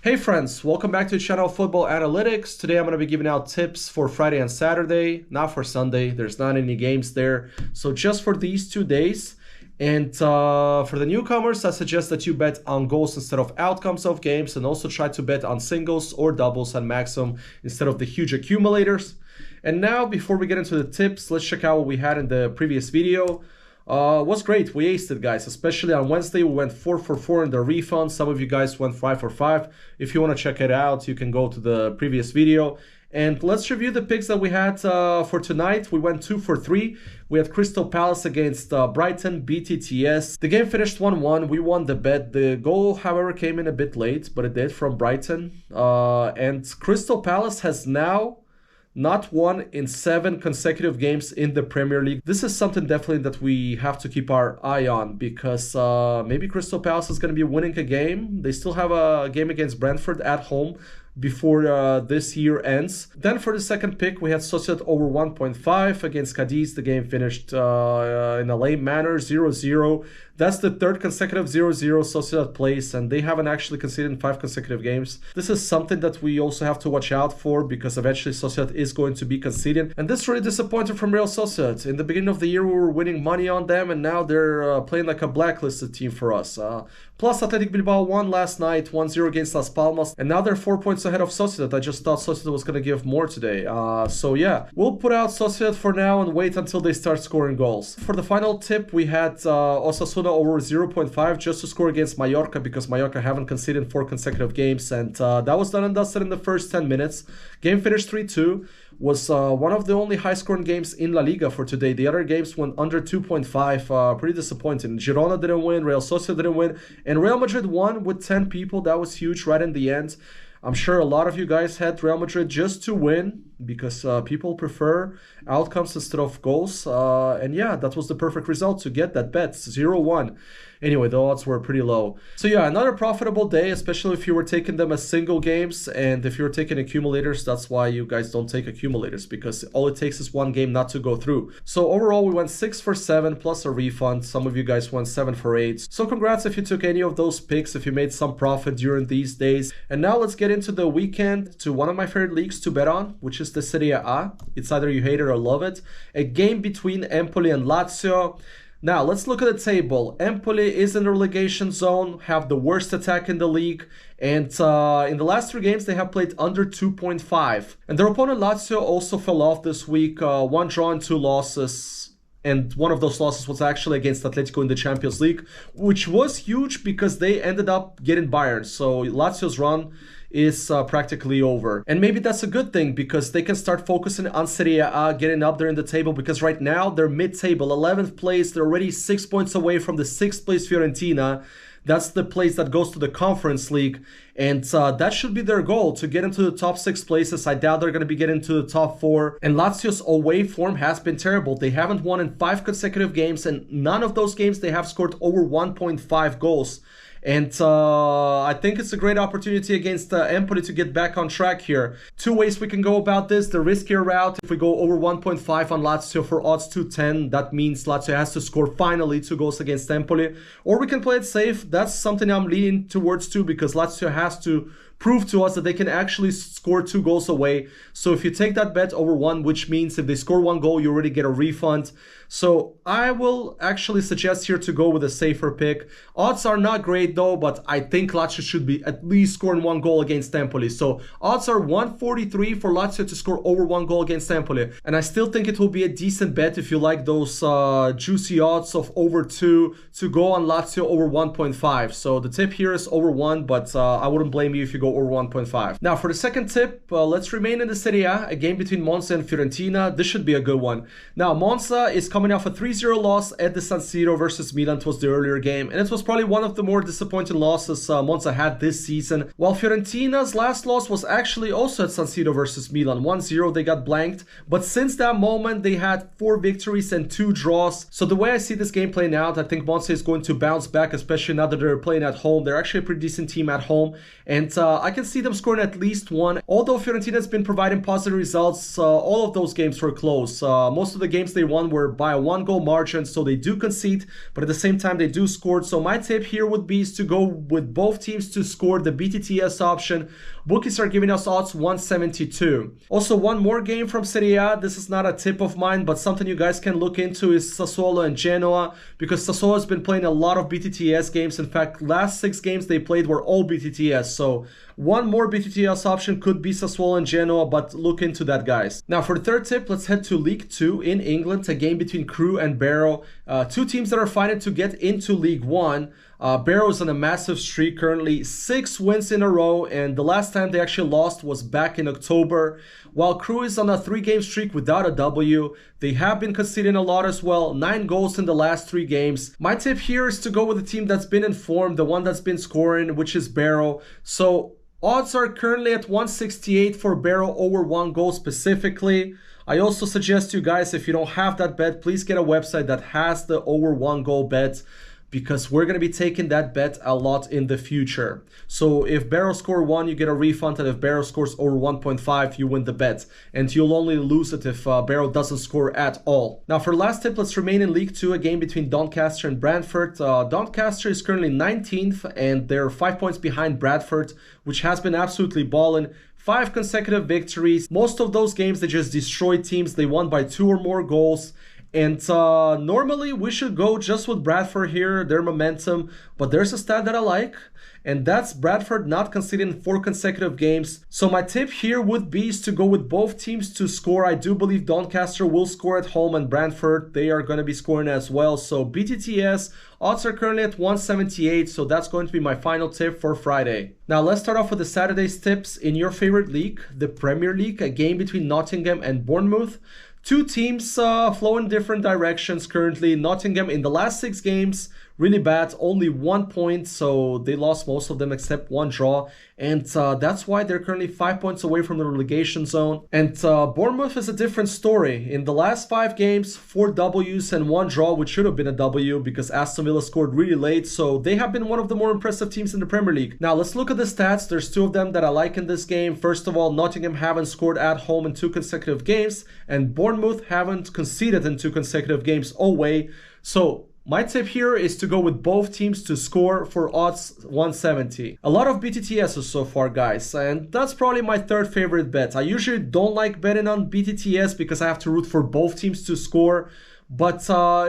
Hey friends, welcome back to the channel Football Analytics. Today I'm going to be giving out tips for Friday and Saturday, not for Sunday. There's not any games there. So just for these 2 days. And for the newcomers, I suggest that you bet on goals instead of outcomes of games, and also try to bet on singles or doubles and maximum instead of the huge accumulators. And now, before we get into the tips, let's check out what we had in the previous video. Was great. We aced it, guys. Especially on Wednesday, we went 4 for 4 in the refund. Some of you guys went 5 for 5. If you want to check it out, you can go to the previous video. And let's review the picks that we had for tonight. We went 2 for 3. We had Crystal Palace against Brighton, BTTS. The game finished 1-1. We won the bet. The goal, however, came in a bit late, but it did, from Brighton. And Crystal Palace has now not won in 7 consecutive games in the Premier League. This is something definitely that we have to keep our eye on, because maybe Crystal Palace is going to be winning a game. They still have a game against Brentford at home before this year ends. Then for the second pick, we had Sociedad over 1.5 against Cadiz. The game finished in a lame manner, 0-0. That's the third consecutive 0-0 Sociedad plays, and they haven't actually conceded in 5 consecutive games. This is something that we also have to watch out for, because eventually Sociedad is going to be conceding. And this really disappointed from Real Sociedad. In the beginning of the year, we were winning money on them, and now they're playing like a blacklisted team for us. Plus, Athletic Bilbao won last night, 1-0 against Las Palmas, and now they're 4 points ahead of Sociedad. I just thought Sociedad was going to give more today. So yeah, we'll put out Sociedad for now and wait until they start scoring goals. For the final tip, we had Osasuna over 0.5 just to score against Mallorca, because Mallorca haven't conceded in 4 consecutive games, and that was done and dusted in the first 10 minutes. Game finished 3-2. Was one of the only high-scoring games in La Liga for today. The other games went under 2.5. Pretty disappointing. Girona didn't win, Real Sociedad didn't win, and Real Madrid won with 10 people. That was huge right in the end. I'm sure a lot of you guys had Real Madrid just to win, because people prefer outcomes instead of goals. And yeah, that was the perfect result to get that bet, 0-1. Anyway, the odds were pretty low. So yeah, another profitable day, especially if you were taking them as single games. And if you're taking accumulators, that's why you guys don't take accumulators, because all it takes is 1 game not to go through. So overall, we went 6 for 7 plus a refund. Some of you guys went 7 for 8. So congrats if you took any of those picks, if you made some profit during these days. And now let's get into the weekend, to one of my favorite leagues to bet on, which is the Serie A. It's either you hate it or love it. A game between Empoli and Lazio. Now, let's look at the table. Empoli is in the relegation zone, have the worst attack in the league, and in the last 3 games, they have played under 2.5. And their opponent Lazio also fell off this week, 1 draw and 2 losses. And one of those losses was actually against Atletico in the Champions League, which was huge because they ended up getting Bayern. So Lazio's run is practically over. And maybe that's a good thing, because they can start focusing on Serie A, getting up there in the table, because right now they're mid-table, 11th place. They're already 6 points away from the 6th place Fiorentina. That's the place that goes to the Conference League, and that should be their goal, to get into the top 6 places. I doubt they're going to be getting to the top 4. And Lazio's away form has been terrible. They haven't won in 5 consecutive games, and none of those games they have scored over 1.5 goals. And I think it's a great opportunity against Empoli to get back on track here. 2 ways we can go about this. The riskier route, if we go over 1.5 on Lazio for odds 210, that means Lazio has to score finally 2 goals against Empoli. Or we can play it safe. That's something I'm leaning towards too, because Lazio has to prove to us that they can actually score 2 goals away. So if you take that bet over 1, which means if they score 1 goal, you already get a refund. So I will actually suggest here to go with a safer pick. Odds are not great though, but I think Lazio should be at least scoring 1 goal against Empoli. So odds are 143 for Lazio to score over 1 goal against Empoli. And I still think it will be a decent bet if you like those juicy odds of over 2 to go on Lazio over 1.5. So the tip here is over 1, but I wouldn't blame you if you go over 1.5. Now for the second tip, let's remain in the Serie A game between Monza and Fiorentina. This should be a good one. Now Monza is coming off a 3-0 loss at the San Siro versus Milan. It was the earlier game, and it was probably one of the more disappointing losses Monza had this season. While Fiorentina's last loss was actually also at San Siro versus Milan, 1-0. They got blanked, but since that moment they had 4 victories and 2 draws. So the way I see this game playing out, I think Monza is going to bounce back, especially now that they're playing at home. They're actually a pretty decent team at home, and I can see them scoring at least one. Although Fiorentina has been providing positive results, all of those games were close. Most of the games they won were by a 1-goal margin, so they do concede, but at the same time they do score. So my tip here would be to go with both teams to score, the BTTS option. Bookies are giving us odds 172. Also, one more game from Serie A. This is not a tip of mine, but something you guys can look into is Sassuolo and Genoa, because Sassuolo has been playing a lot of BTTS games. In fact, last 6 games they played were all BTTS. So one more BTTS option could be Sassuolo and Genoa, but look into that, guys. Now for the third tip, let's head to League 2 in England, a game between Crewe and Barrow. Two teams that are fighting to get into League 1. Barrow is on a massive streak currently, 6 wins in a row, and the last time they actually lost was back in October. While Crewe is on a 3-game streak without a W, they have been conceding a lot as well, 9 goals in the last 3 games. My tip here is to go with the team that's been informed, the one that's been scoring, which is Barrow. So odds are currently at 168 for Barrow over 1 goal specifically. I also suggest you guys, if you don't have that bet, please get a website that has the over 1 goal bet, because we're going to be taking that bet a lot in the future. So if Barrow score 1, you get a refund, and if Barrow scores over 1.5, you win the bet. And you'll only lose it if Barrow doesn't score at all. Now for last tip, let's remain in League 2, a game between Doncaster and Brentford. Doncaster is currently 19th, and they're 5 points behind Bradford, which has been absolutely balling. 5 consecutive victories. Most of those games, they just destroyed teams. They won by 2 or more goals. And normally we should go just with Bradford here, their momentum, but there's a stat that I like, and that's Bradford not conceding 4 consecutive games. So my tip here would be to go with both teams to score. I do believe Doncaster will score at home, and Brentford, they are going to be scoring as well. So BTTS, odds are currently at 178, so that's going to be my final tip for Friday. Now let's start off with the Saturday's tips in your favorite league, the Premier League, a game between Nottingham and Bournemouth. 2 teams flow in different directions currently. Nottingham in the last 6 games, really bad, only 1 point, so they lost most of them except 1 draw, and that's why they're currently 5 points away from the relegation zone. And Bournemouth is a different story. In the last 5 games, 4 W's and 1 draw, which should have been a W because Aston Villa scored really late, so they have been one of the more impressive teams in the Premier League. Now let's look at the stats. There's 2 of them that I like in this game. First of all, Nottingham haven't scored at home in 2 consecutive games, and Bournemouth haven't conceded in 2 consecutive games away. So my tip here is to go with both teams to score for odds 170. A lot of BTTSs so far, guys, and that's probably my third favorite bet. I usually don't like betting on BTTS because I have to root for both teams to score, but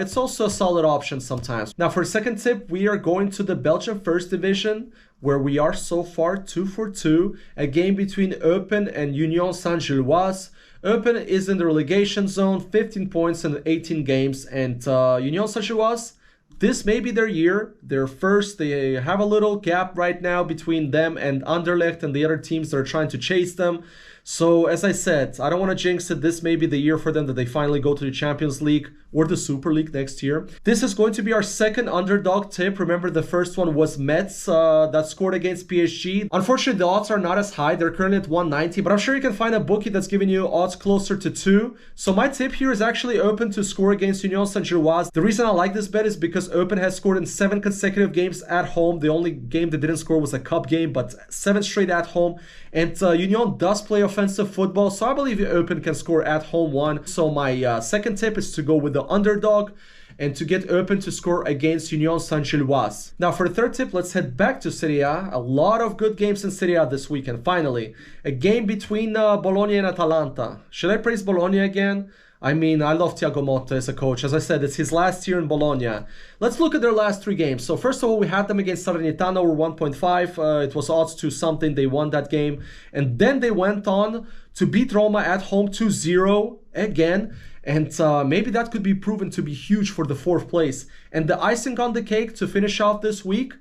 it's also a solid option sometimes. Now for second tip, we are going to the Belgian First Division, where we are so far 2 for 2, a game between Eupen and Union Saint-Gilloise. Eupen is in the relegation zone, 15 points in 18 games, and Union Saint-Gilloise, this may be their year. They're first. They have a little gap right now between them and Anderlecht and the other teams that are trying to chase them. So as I said, I don't want to jinx it. This may be the year for them that they finally go to the Champions League or the Super League next year. This is going to be our second underdog tip. Remember, the first one was Metz that scored against PSG. Unfortunately, the odds are not as high. They're currently at 190, but I'm sure you can find a bookie that's giving you odds closer to 2. So my tip here is actually Eupen to score against Union Saint-Gilloise. The reason I like this bet is because Eupen has scored in 7 consecutive games at home. The only game they didn't score was a cup game, but 7 straight at home. And Union does play offensive football, so I believe Eupen can score at home 1. So my second tip is to go with the underdog and to get Eupen to score against Union Saint-Gilloise. Now for the third tip, let's head back to Serie A. A lot of good games in Serie A this weekend, finally. A game between Bologna and Atalanta. Should I praise Bologna again? I mean, I love Thiago Motta as a coach. As I said, it's his last year in Bologna. Let's look at their last 3 games. So first of all, we had them against Salernitana over 1.5. It was odds to something. They won that game. And then they went on to beat Roma at home 2-0 again. And maybe that could be proven to be huge for the 4th place. And the icing on the cake to finish off this week,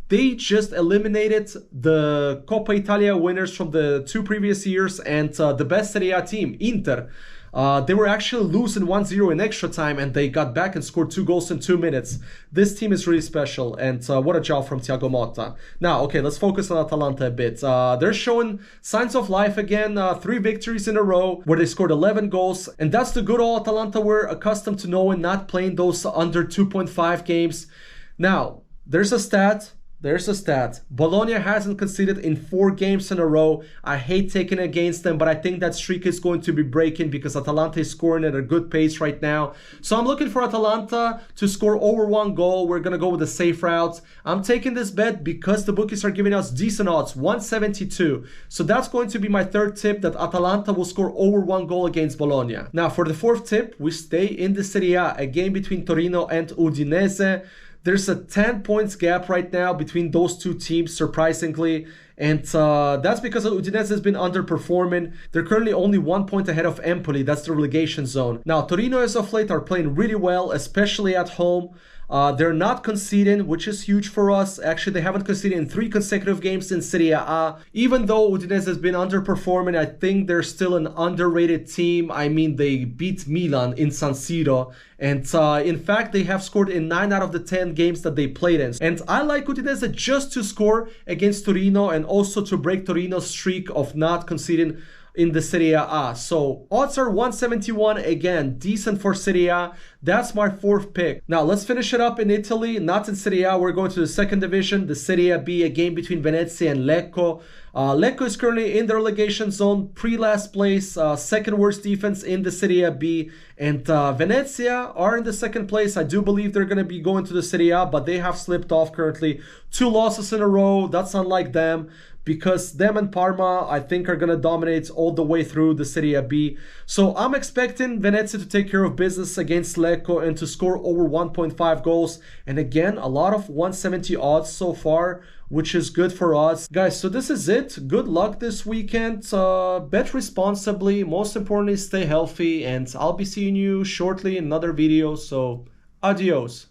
they just eliminated the Coppa Italia winners from the 2 previous years and the best Serie A team, Inter. They were actually losing 1-0 in extra time, and they got back and scored 2 goals in 2 minutes. This team is really special, and what a job from Thiago Motta. Now, okay, let's focus on Atalanta a bit. They're showing signs of life again. 3 victories in a row where they scored 11 goals, and that's the good old Atalanta we're accustomed to knowing, not playing those under 2.5 games. Now, there's a stat There's a stat. Bologna hasn't conceded in 4 games in a row. I hate taking against them, but I think that streak is going to be breaking because Atalanta is scoring at a good pace right now. So I'm looking for Atalanta to score over 1 goal. We're going to go with the safe route. I'm taking this bet because the bookies are giving us decent odds, 172. So that's going to be my third tip, that Atalanta will score over 1 goal against Bologna. Now for the fourth tip, we stay in the Serie A game between Torino and Udinese. There's a 10 points gap right now between those two teams, surprisingly. And that's because Udinese has been underperforming. They're currently only 1 point ahead of Empoli. That's the relegation zone. Now, Torino as of late are playing really well, especially at home. They're not conceding, which is huge for us. Actually, they haven't conceded in 3 consecutive games in Serie A. Even though Udinese has been underperforming, I think they're still an underrated team. I mean, they beat Milan in San Siro. And in fact, they have scored in 9 out of the 10 games that they played in. And I like Udinese just to score against Torino and also to break Torino's streak of not conceding in the Serie A. So odds are 171, again, decent for Serie A. That's my fourth pick. Now let's finish it up in Italy, not in Serie A. We're going to the second division, the Serie B, a game between Venezia and Lecco. Lecco is currently in the relegation zone, pre-last place, second worst defense in the Serie B. And Venezia are in the second place. I do believe they're going to be going to the Serie A, but they have slipped off currently. 2 losses in a row. That's unlike them, because them and Parma, I think, are going to dominate all the way through the Serie B. So I'm expecting Venezia to take care of business against Lecco and to score over 1.5 goals. And again, a lot of 170 odds so far, which is good for us. Guys, so this is it. Good luck this weekend. Bet responsibly. Most importantly, stay healthy. And I'll be seeing you shortly in another video. So adios.